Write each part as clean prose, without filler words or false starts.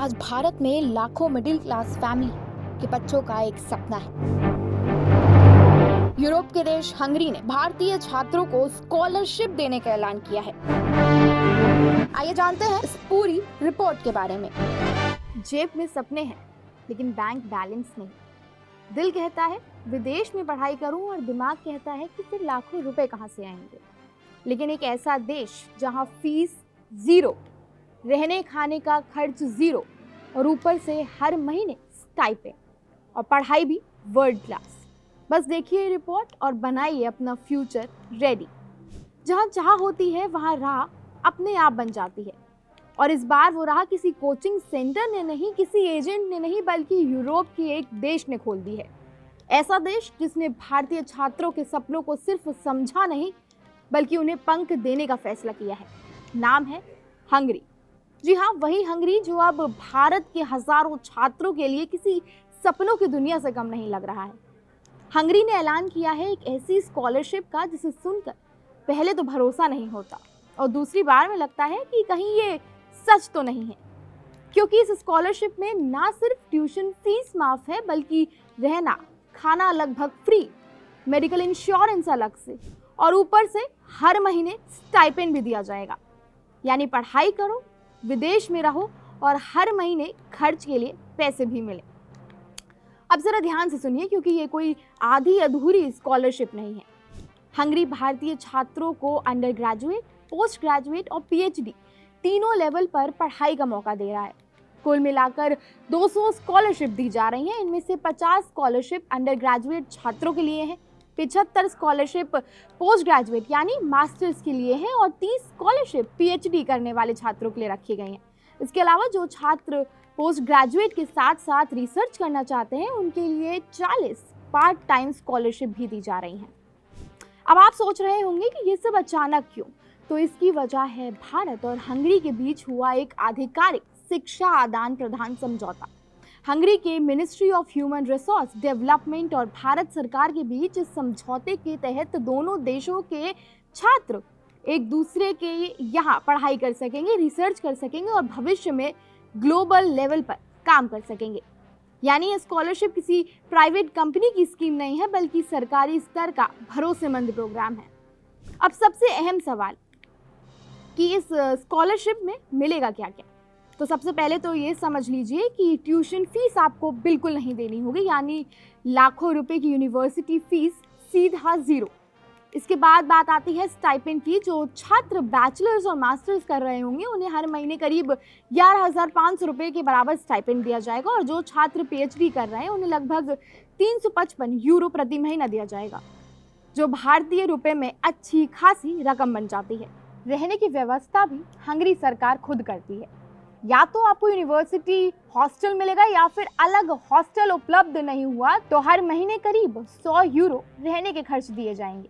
आज भारत में लाखों मिडिल क्लास फैमिली के बच्चों का एक सपना है। यूरोप के देश हंगरी ने भारतीय छात्रों को स्कॉलरशिप देने का ऐलान किया है। आइए जानते हैं इस पूरी रिपोर्ट के बारे में। जेब में सपने हैं लेकिन बैंक बैलेंस नहीं। दिल कहता है विदेश में पढ़ाई करूं और दिमाग कहता है कि फिर लाखों रुपए कहां से आएंगे। लेकिन एक ऐसा देश जहां फीस जीरो, रहने खाने का खर्च जीरो और ऊपर से हर महीने स्टाइपेंड और पढ़ाई भी वर्ल्ड क्लास। बस देखिए रिपोर्ट और बनाइए अपना फ्यूचर रेडी। जहां चाह होती है वहां राह अपने आप बन जाती है। और इस बार वो राह किसी कोचिंग सेंटर ने नहीं, किसी एजेंट ने नहीं, बल्कि यूरोप की एक देश ने खोल दी है। ऐसा देश जिसने भारतीय छात्रों के सपनों को सिर्फ समझा नहीं बल्कि उन्हें पंख देने का फैसला किया है। नाम है हंगरी। जी हाँ, वही हंगरी जो अब भारत के हजारों छात्रों के लिए किसी सपनों की दुनिया से कम नहीं लग रहा है। हंगरी ने ऐलान किया है एक ऐसी स्कॉलरशिप का जिसे सुनकर पहले तो भरोसा नहीं होता और दूसरी बार में लगता है कि कहीं ये सच तो नहीं है, क्योंकि इस स्कॉलरशिप में ना सिर्फ ट्यूशन फीस माफ है बल्कि रहना खाना लगभग फ्री, मेडिकल इंश्योरेंस अलग से और ऊपर से हर महीने स्टाइपेंड भी दिया जाएगा। यानी पढ़ाई करो, विदेश में रहो और हर महीने खर्च के लिए पैसे भी मिले। अब जरा ध्यान से सुनिए, क्योंकि ये कोई आधी अधूरी स्कॉलरशिप नहीं है। हंगरी भारतीय छात्रों को अंडर ग्रेजुएट, पोस्ट ग्रेजुएट और पीएचडी तीनों लेवल पर पढ़ाई का मौका दे रहा है। कुल मिलाकर 200 स्कॉलरशिप दी जा रही हैं। इनमें से 50 स्कॉलरशिप अंडर ग्रेजुएट छात्रों के लिए है, 75 स्कॉलरशिप पोस्ट ग्रेजुएट यानी मास्टर्स के लिए है और 30 स्कॉलरशिप पीएचडी करने वाले छात्रों के लिए रखी गई हैं। इसके अलावा जो छात्र पोस्ट ग्रेजुएट के साथ साथ रिसर्च करना चाहते हैं उनके लिए 40 पार्ट टाइम स्कॉलरशिप भी दी जा रही हैं। अब आप सोच रहे होंगे कि ये सब अचानक क्यों? तो इसकी वजह है भारत और हंगरी के बीच हुआ एक आधिकारिक शिक्षा आदान प्रदान समझौता। हंगरी के ministry of human resource development और भारत सरकार के बीच इस समझौते के तहत दोनों देशों के छात्र एक दूसरे के यहाँ पढ़ाई कर सकेंगे, रिसर्च कर सकेंगे और भविष्य में ग्लोबल लेवल पर काम कर सकेंगे। यानी ये स्कॉलरशिप किसी प्राइवेट कंपनी की स्कीम नहीं है बल्कि सरकारी स्तर का भरोसेमंद प्रोग्राम है। अब सबसे अहम सवाल कि इस स्कॉलरशिप में मिलेगा क्या क्या। तो सबसे पहले तो ये समझ लीजिए कि ट्यूशन फीस आपको बिल्कुल नहीं देनी होगी, यानी लाखों रुपए की यूनिवर्सिटी फीस सीधा जीरो। इसके बाद बात आती है स्टाइपेंड की। जो छात्र बैचलर्स और मास्टर्स कर रहे होंगे उन्हें हर महीने करीब 11,500 रुपये के बराबर स्टाइपेंड दिया जाएगा और जो छात्र पीएचडी कर रहे हैं उन्हें लगभग 355 यूरो प्रति महीना दिया जाएगा, जो भारतीय रुपए में अच्छी खासी रकम बन जाती है। रहने की व्यवस्था भी हंगरी सरकार खुद करती है। या तो आपको यूनिवर्सिटी हॉस्टल मिलेगा या फिर अलग हॉस्टल उपलब्ध नहीं हुआ तो हर महीने करीब 100 यूरो रहने के खर्च दिए जाएंगे।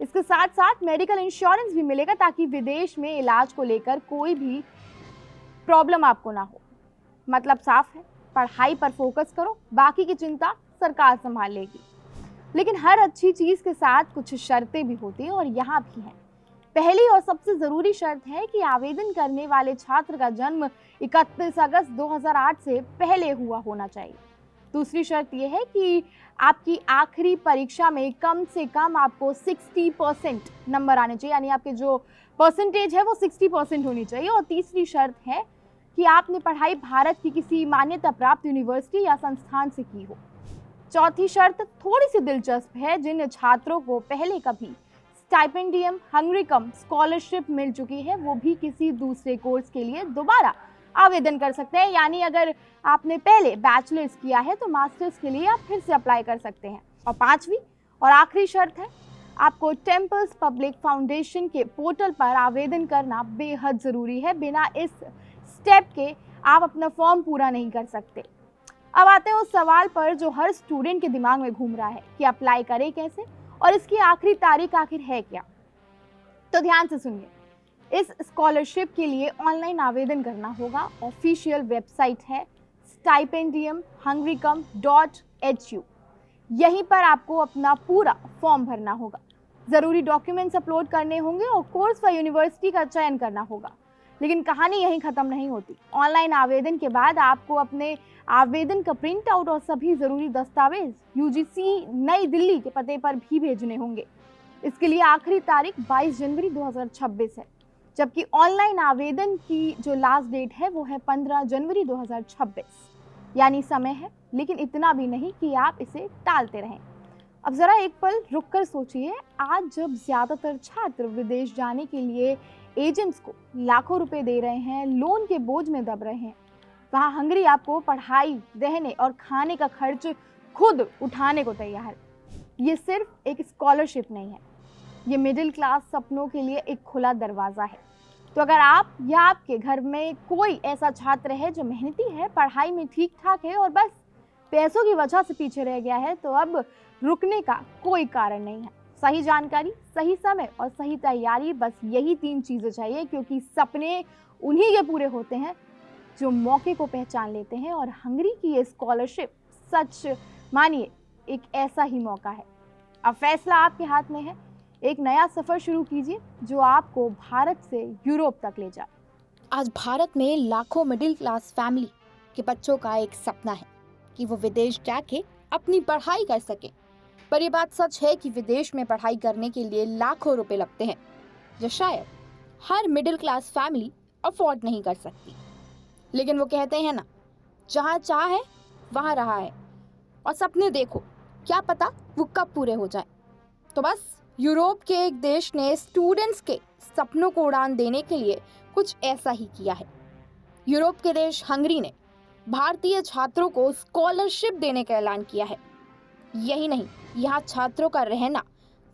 इसके साथ साथ मेडिकल इंश्योरेंस भी मिलेगा ताकि विदेश में इलाज को लेकर कोई भी प्रॉब्लम आपको ना हो। मतलब साफ है, पढ़ाई पर फोकस करो, बाकी की चिंता सरकार संभाल लेगी। लेकिन हर अच्छी चीज के साथ कुछ शर्तें भी होती हैं और यहाँ भी हैं। पहली और सबसे जरूरी शर्त है कि आवेदन करने वाले छात्र का जन्म 31 अगस्त 2008 से पहले हुआ होना चाहिए। दूसरी शर्त यह है कि आपकी आखिरी परीक्षा में कम से कम आपको 60% नंबर आने चाहिए, यानी आपके जो परसेंटेज है वो 60% होनी चाहिए। और तीसरी शर्त है कि आपने पढ़ाई भारत की किसी मान्यता प्राप्त यूनिवर्सिटी या संस्थान से की हो। चौथी शर्त थोड़ी सी दिलचस्प है। जिन छात्रों को पहले कभी स्टाइपेंडियम, हंगरीकम स्कॉलरशिप मिल चुकी है वो भी किसी दूसरे कोर्स के लिए दोबारा आवेदन कर सकते हैं। यानी अगर आपने पहले बैचलर्स किया है तो मास्टर्स के लिए आप फिर से अप्लाई कर सकते हैं। और पांचवी और आखिरी शर्त है, आपको टेम्पल्स पब्लिक फाउंडेशन के पोर्टल पर आवेदन करना बेहद ज़रूरी है। बिना इस स्टेप के आप अपना फॉर्म पूरा नहीं कर सकते। अब आते हैं उस सवाल पर जो हर स्टूडेंट के दिमाग में घूम रहा है कि अप्लाई करें कैसे और इसकी आखिरी तारीख आखिर है क्या। तो ध्यान से सुनिए, इस स्कॉलरशिप के लिए ऑनलाइन आवेदन करना होगा। ऑफिशियल वेबसाइट है stipendiumhungricum.hu। यहीं पर आपको अपना पूरा फॉर्म भरना होगा, ज़रूरी डॉक्यूमेंट्स अपलोड करने होंगे और कोर्स व यूनिवर्सिटी का चयन करना होगा। लेकिन कहानी यहीं ख़त्म नहीं होती। ऑनलाइन आवेदन के बाद आपको अपने आवेदन का प्रिंट आउट और सभी ज़रूरी दस्तावेज यूजीसी नई दिल्ली के पते पर भी भेजने होंगे। इसके लिए आखिरी तारीख 22 जनवरी 2026 है, जबकि ऑनलाइन आवेदन की जो लास्ट डेट है वो है 15 जनवरी 2026। यानी समय है, लेकिन इतना भी नहीं कि आप इसे टालते रहें। अब ज़रा एक पल रुक कर सोचिए, आज जब ज़्यादातर छात्र विदेश जाने के लिए एजेंट्स को लाखों रुपए दे रहे हैं, लोन के बोझ में दब रहे हैं, वहाँ हंगरी आपको पढ़ाई, रहने और खाने का खर्च खुद उठाने को तैयार है। ये सिर्फ एक स्कॉलरशिप नहीं है, ये मिडिल क्लास सपनों के लिए एक खुला दरवाज़ा है। तो अगर आप या आपके घर में कोई ऐसा छात्र है जो मेहनती है, पढ़ाई में ठीक ठाक है और बस पैसों की वजह से पीछे रह गया है, तो अब रुकने का कोई कारण नहीं है। सही जानकारी, सही समय और सही तैयारी, बस यही 3 चीज़ें चाहिए, क्योंकि सपने उन्हीं के पूरे होते हैं जो मौके को पहचान लेते हैं। और हंगरी की ये स्कॉलरशिप सच मानिए एक ऐसा ही मौका है। अब फैसला आपके हाथ में है। एक नया सफ़र शुरू कीजिए जो आपको भारत से यूरोप तक ले जाए। आज भारत में लाखों मिडिल क्लास फैमिली के बच्चों का एक सपना है कि वो विदेश जाके अपनी पढ़ाई कर सके। पर ये बात सच है कि विदेश में पढ़ाई करने के लिए लाखों रुपए लगते हैं, जो शायद हर मिडिल क्लास फैमिली अफोर्ड नहीं कर सकती। लेकिन वो कहते हैं ना, जहाँ चाह है वहाँ रहा है, और सपने देखो, क्या पता वो कब पूरे हो जाए। तो बस यूरोप के एक देश ने स्टूडेंट्स के सपनों को उड़ान देने के लिए कुछ ऐसा ही किया है। यूरोप के देश हंगरी ने भारतीय छात्रों को स्कॉलरशिप देने का ऐलान किया है। यही नहीं, यहाँ छात्रों का रहना,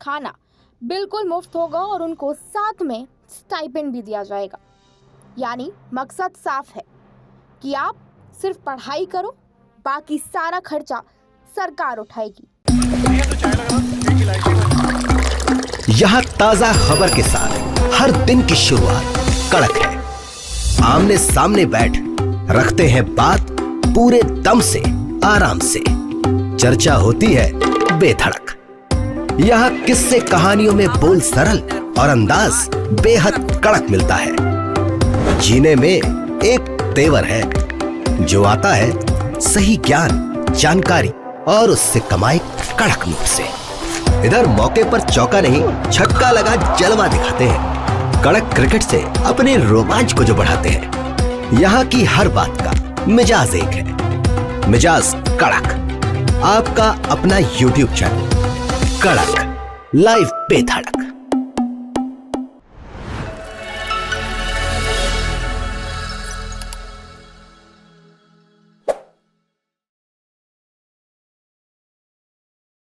खाना बिल्कुल मुफ्त होगा और उनको साथ में स्टाइपेंड भी दिया जाएगा। यानी मकसद साफ है कि आप सिर्फ पढ़ाई करो, बाकी सारा खर्चा सरकार उठाएगी। यहाँ ताजा खबर के साथ हर दिन की शुरुआत कड़क है। आमने सामने बैठ रखते हैं बात पूरे दम से, आराम से। चर्चा होती है बेधड़क। यहाँ किस्से कहानियों में बोल सरल और अंदाज बेहद कड़क मिलता है। जीने में एक तेवर है जो आता है सही ज्ञान, जानकारी और उससे कमाई कड़क नोट से। इधर मौके पर चौका नहीं, छक्का लगा जलवा दिखाते हैं। कड़क क्रिकेट से अपने रोमांच को जो बढ़ाते हैं। यहाँ की हर बात का मिजाज एक है, मिजाज कड़क। आपका अपना YouTube चैनल कड़क लाइव पे धड़क।